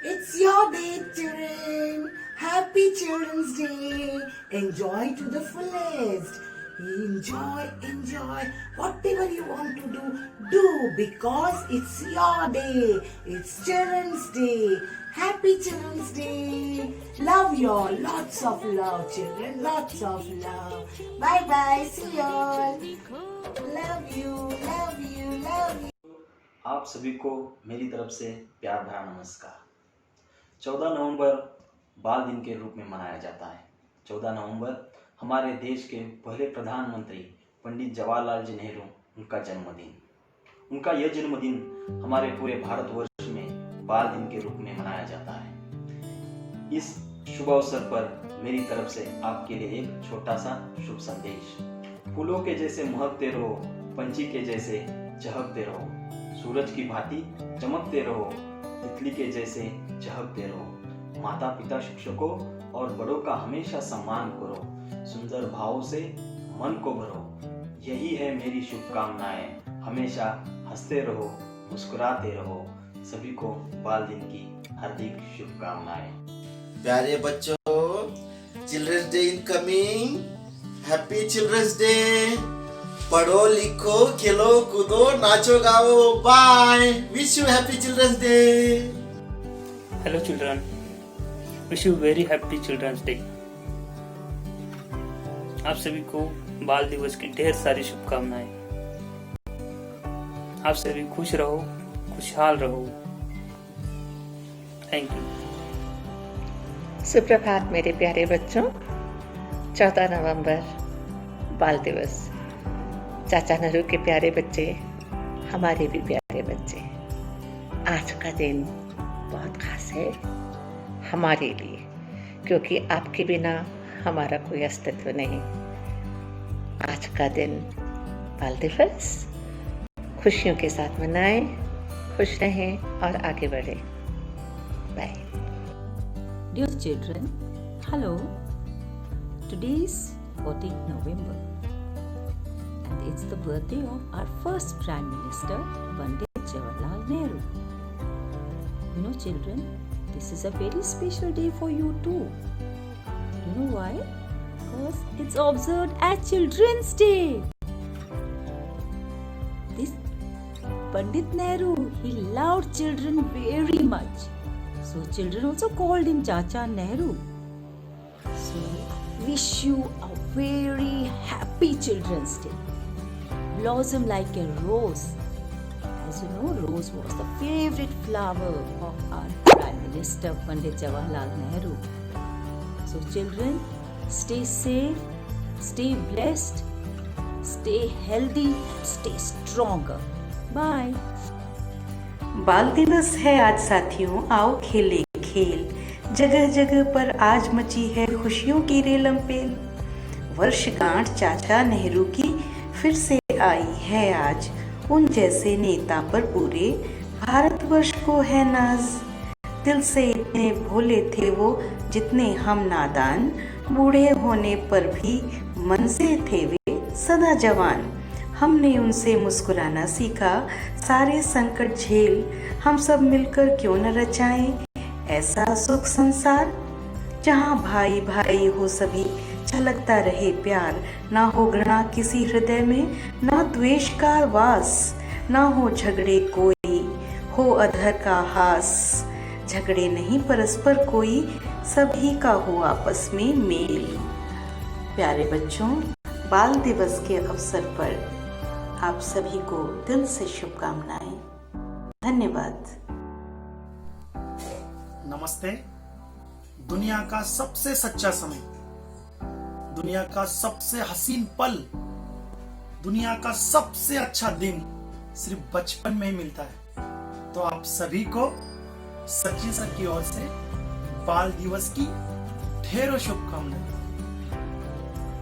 It's your day, children. Happy Children's Day. Enjoy to the fullest. Enjoy. Whatever you want to do because it's your day. It's Children's Day. Happy Children's Day. Love you all. Lots of love, children. Lots of love. Bye bye. See you all. Love you. आप सभी को मेरी तरफ से प्यार भरा नमस्कार। 14 नवंबर बाल दिन के रूप में मनाया जाता है। 14 नवंबर हमारे देश के पहले प्रधानमंत्री पंडित जवाहरलाल जी नेहरू उनका जन्मदिन। उनका यह जन्मदिन हमारे पूरे भारतवर्ष में बाल दिन के रूप में मनाया जाता है। इस शुभ अवसर पर मेरी तरफ से आपके लिए एक छोटा सा शुभ संदेश। फूलों के जैसे महकते रहो, पंछी के जैसे चहकते रहो, सूरज की भांति चमकते रहो, तितली के जैसे चहकते रहो। माता पिता शिक्षकों और बड़ों का हमेशा सम्मान करो, सुंदर भावों से मन को भरो। यही है मेरी शुभकामनाएं। हमेशा हंसते रहो, मुस्कुराते रहो। सभी को बाल दिन की हार्दिक शुभकामनाएं। प्यारे बच्चों, children's day incoming. Happy children's day. पढ़ो लिखो, खेलो कूदो, नाचो गाओ। Bye. Wish you happy children's day. Hello children, wish you very happy children's day. आप सभी को बाल दिवस की ढेर सारी शुभकामनाएं। आप सभी खुश रहो, खुशहाल रहो। Thank you. सुप्रभात मेरे प्यारे बच्चों। 14 नवंबर बाल दिवस। चाचा नेहरू के प्यारे बच्चे, हमारे भी प्यारे बच्चे, आज का दिन बहुत खास है हमारे लिए, क्योंकि आपके बिना हमारा कोई अस्तित्व नहीं। आज का दिन बाल दिवस खुशियों के साथ मनाएं, खुश रहें और आगे बढ़ें। Bye. Dear children, hello. Today is 14th November and it's the birthday of our first Prime Minister, Pandit Jawaharlal Nehru. You know children, this is a very special day for you too. You know why? Because it's observed as Children's Day. This Pandit Nehru, he loved children very much. So children also called him Chacha Nehru. So wish you a very happy Children's Day. Blossom like a rose. As you know, rose was the favorite flower of our Prime Minister Pandit Jawaharlal Nehru. So children, stay safe, stay blessed, stay healthy, stay stronger. Bye. बाल दिवस है आज साथियों, आओ खेले खेल। जगह जगह पर आज मची है खुशियों की रेलमपेल। वर्षगांठ चाचा नेहरू की फिर से आई है आज। उन जैसे नेता पर पूरे भारतवर्ष को है नाज। दिल से इतने भोले थे वो, जितने हम नादान। बूढ़े होने पर भी मन से थे वे सदा जवान। हमने उनसे मुस्कुराना सीखा, सारे संकट झेल। हम सब मिलकर क्यों न रचाएं ऐसा सुख संसार, जहाँ भाई भाई हो सभी, झलकता रहे प्यार। ना हो घृणा किसी हृदय में, ना द्वेष का वास। ना हो झगड़े कोई, हो अधर का हास। झगड़े नहीं परस्पर कोई, सभी का हो आपस में मेल। प्यारे बच्चों, बाल दिवस के अवसर पर आप सभी को दिल से शुभकामनाएं। धन्यवाद। नमस्ते। दुनिया का सबसे सच्चा समय, दुनिया का सबसे हसीन पल, दुनिया का सबसे अच्छा दिन सिर्फ बचपन में ही मिलता है। तो आप सभी को सचिन सर की ओर से बाल दिवस की ढेरों शुभकामनाएं।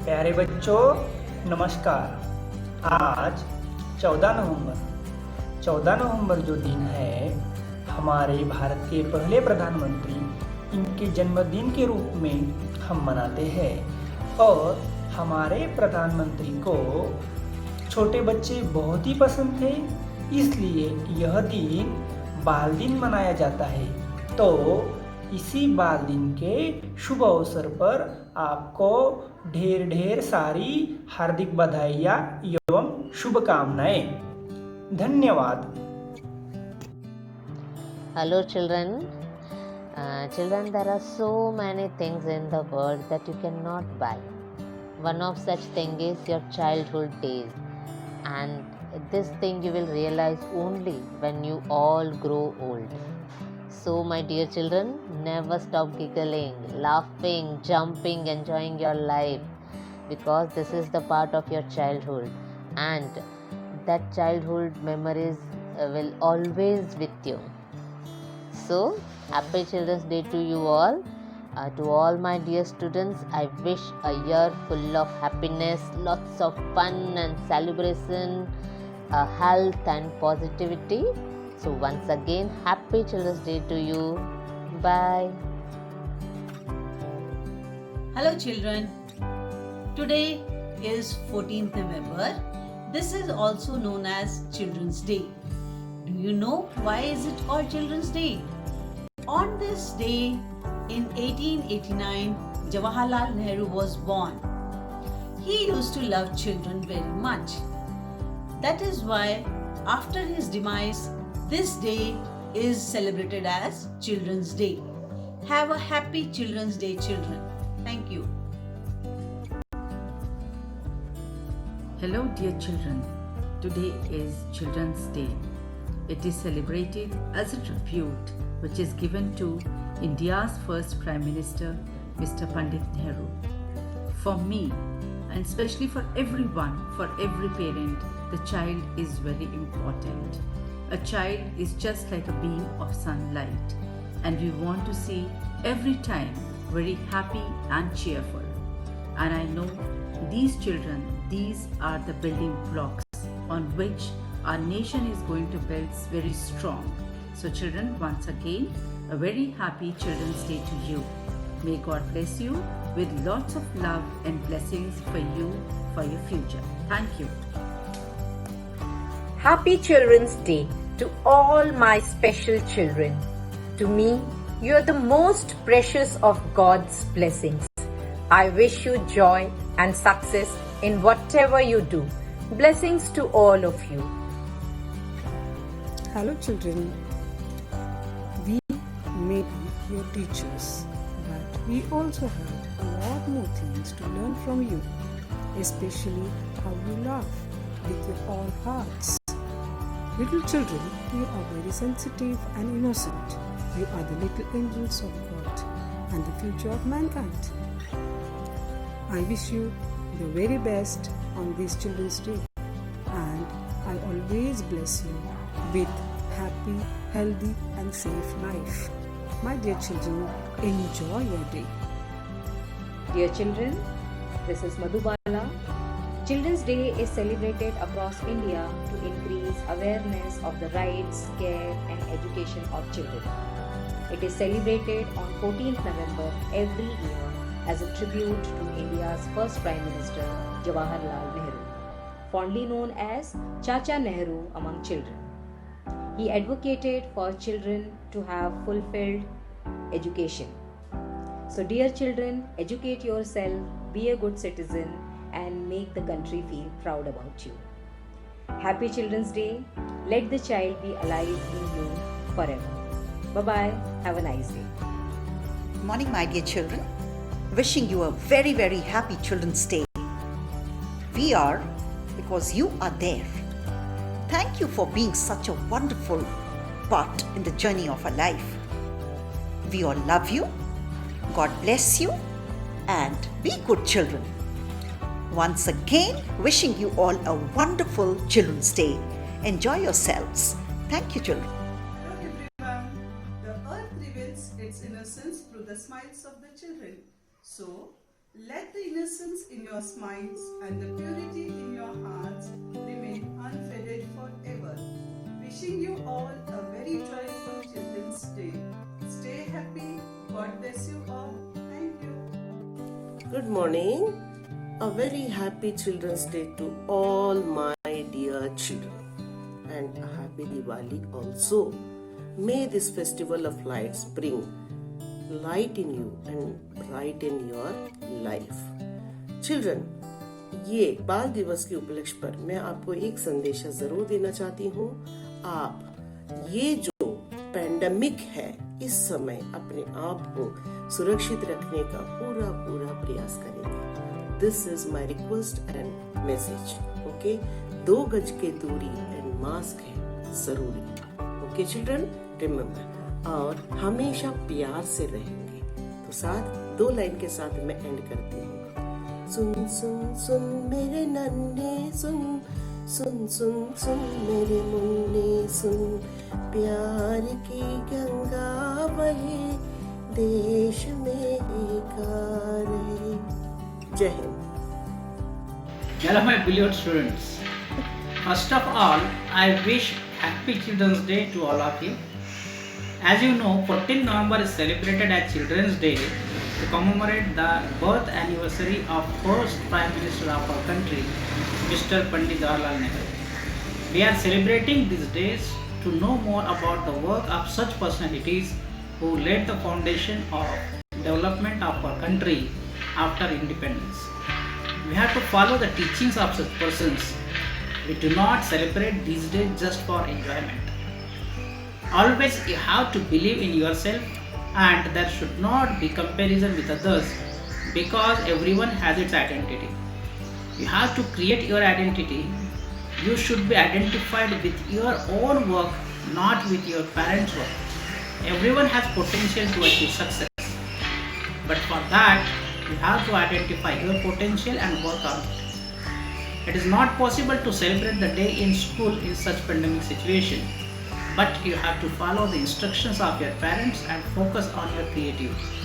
प्यारे बच्चों नमस्कार। आज 14 नवंबर जो दिन है, हमारे भारत के पहले प्रधानमंत्री इनके जन्मदिन के रूप में हम मनाते हैं। और हमारे प्रधानमंत्री को छोटे बच्चे बहुत ही पसंद थे, इसलिए यह दिन बाल दिन मनाया जाता है। तो इसी बाल दिन के शुभ अवसर पर आपको ढेर ढेर सारी हार्दिक बधाइयाँ एवं शुभकामनाएं। धन्यवाद। Hello, children. Children, there are so many things in the world that you cannot buy. One of such things is your childhood days, and this thing you will realize only when you all grow old. So, my dear children, never stop giggling, laughing, jumping, enjoying your life, because this is the part of your childhood, and that childhood memories will always with you. So, happy Children's Day to you all. To all my dear students, I wish a year full of happiness, lots of fun and celebration, health and positivity. So, once again, happy Children's Day to you. Bye. Hello children. Today is 14th November. This is also known as Children's Day. Do you know why is it called Children's Day? On this day in 1889, Jawaharlal Nehru was born. He used to love children very much. That is why after his demise, this day is celebrated as Children's Day. Have a happy Children's Day, children. Thank you. Hello dear children, today is Children's Day. It is celebrated as a tribute which is given to India's first Prime Minister, Mr. Pandit Nehru. For me, and especially for everyone, for every parent, the child is very important. A child is just like a beam of sunlight, and we want to see every time very happy and cheerful. And I know these children, these are the building blocks on which our nation is going to build very strong. So children, once again, a very happy Children's Day to you. May God bless you with lots of love and blessings for you, for your future. Thank you. Happy Children's Day to all my special children. To me, you are the most precious of God's blessings. I wish you joy and success in whatever you do. Blessings to all of you. Hello children, we may be your teachers, but we also have a lot more things to learn from you, especially how you love with your all hearts. Little children, you are very sensitive and innocent. You are the little angels of God and the future of mankind. I wish you the very best on this Children's Day, and I always bless you with happy, healthy and safe life. My dear children, enjoy your day. Dear children, this is Madhubala. Children's Day is celebrated across India to increase awareness of the rights, care and education of children. It is celebrated on 14th November every year as a tribute to India's first Prime Minister, Jawaharlal Nehru, fondly known as Chacha Nehru among children. He advocated for children to have fulfilled education. So dear children, educate yourself, be a good citizen and make the country feel proud about you. Happy Children's Day. Let the child be alive in you forever. Bye-bye. Have a nice day. Good morning, my dear children. Wishing you a very, very happy Children's Day. We are because you are there. Thank you for being such a wonderful part in the journey of our life. We all love you. God bless you and be good children. Once again, wishing you all a wonderful Children's Day. Enjoy yourselves. Thank you, children. Hello everyone. The earth reveals its innocence through the smiles of the children. So, let the innocence in your smiles and the purity in your hearts remain unfaded forever. Wishing you all a very joyful Children's Day. Stay happy. God bless you all. Thank you. Good morning. A very happy Children's Day to all my dear children, and a happy Diwali also. May this festival of lights bring light in you and brighten your life. Children, ये बाल दिवस के उपलक्ष्य पर मैं आपको एक संदेशा जरूर देना चाहती हूँ. आप ये जो पैंडेमिक है, इस समय अपने आप को सुरक्षित रखने का पूरा प्रयास करेंगे. This is my request and message. Okay, 2 गज की दूरी एंड मास्क है जरूरी. Okay children, remember. और हमेशा प्यार से रहेंगे. तो साथ 2 लाइन के साथ मैं एंड करती हूँ. सुन सुन सुन मेरे नन्हे, सुन सुन सुन सुन मेरे मुन्ने, सुन प्यार की गंगा बहे, देश में एकार है. जय Hind. Hello my beloved students. First of all, I wish Happy Children's Day to all of you. As you know, 14 November is celebrated as Children's Day to commemorate the birth anniversary of first Prime Minister of our country, Mr. Pandit Jawaharlal Nehru. We are celebrating these days to know more about the work of such personalities who laid the foundation of development of our country after independence. We have to follow the teachings of such persons. We do not celebrate these days just for enjoyment. Always you have to believe in yourself, and there should not be comparison with others, because everyone has its identity. You have to create your identity. You should be identified with your own work, not with your parents' work. Everyone has potential to achieve success, but for that you have to identify your potential and work on it. It is not possible to celebrate the day in school in such pandemic situation, but you have to follow the instructions of your parents and focus on your creativity.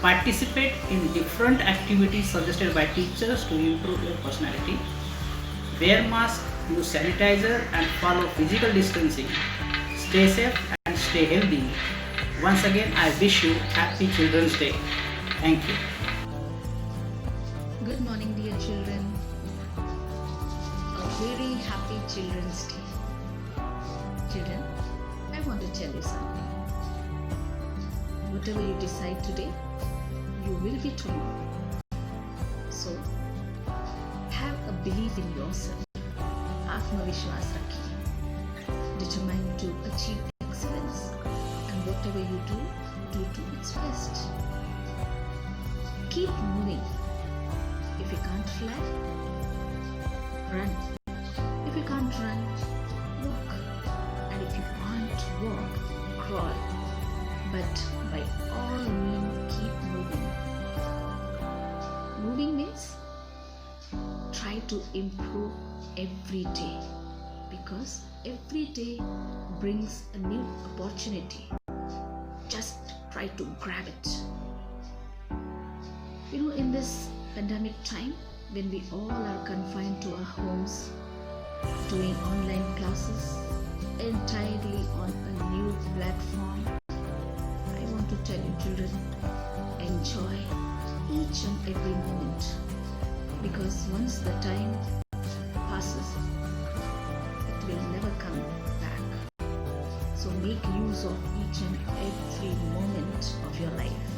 Participate in different activities suggested by teachers to improve your personality. Wear mask, use sanitizer and follow physical distancing. Stay safe and stay healthy. Once again, I wish you Happy Children's Day. Thank you. Good morning, dear children. A very happy Children's Day. Children, I want to tell you something. Whatever you decide today, you will be tomorrow. So, have a belief in yourself. Atmavishwas rakhiye. Determined to achieve excellence, and whatever you do to its best. Keep moving. If you can't fly, run. If you can't run, walk. And if you can't walk, crawl. But by all means, keep moving. Moving means try to improve every day, because every day brings a new opportunity. Just try to grab it. You know, in this pandemic time, when we all are confined to our homes, doing online classes entirely on a new platform, I want to tell you, children, enjoy each and every moment, because once the time passes, it will never come back. So make use of each and every moment of your life.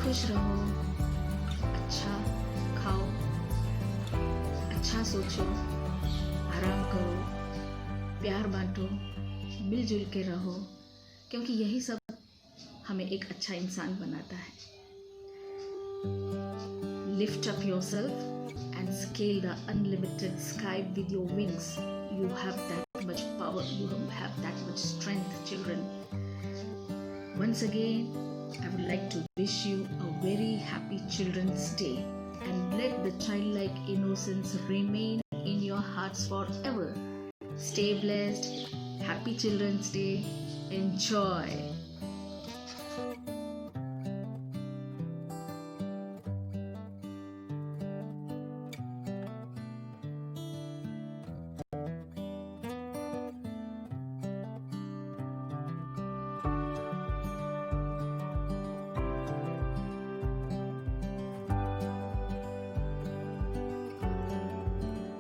खुश रहो, अच्छा खाओ, अच्छा सोचो, आराम करो, प्यार बांटो, मिलजुल के रहो, क्योंकि यही सब हमें एक अच्छा इंसान बनाता है. Lift up yourself and scale the unlimited sky with your wings. You have that much power, you have that much strength, children. Once again, I would like to wish you a very happy Children's Day, and let the childlike innocence remain in your hearts forever. Stay blessed. Happy Children's Day. Enjoy.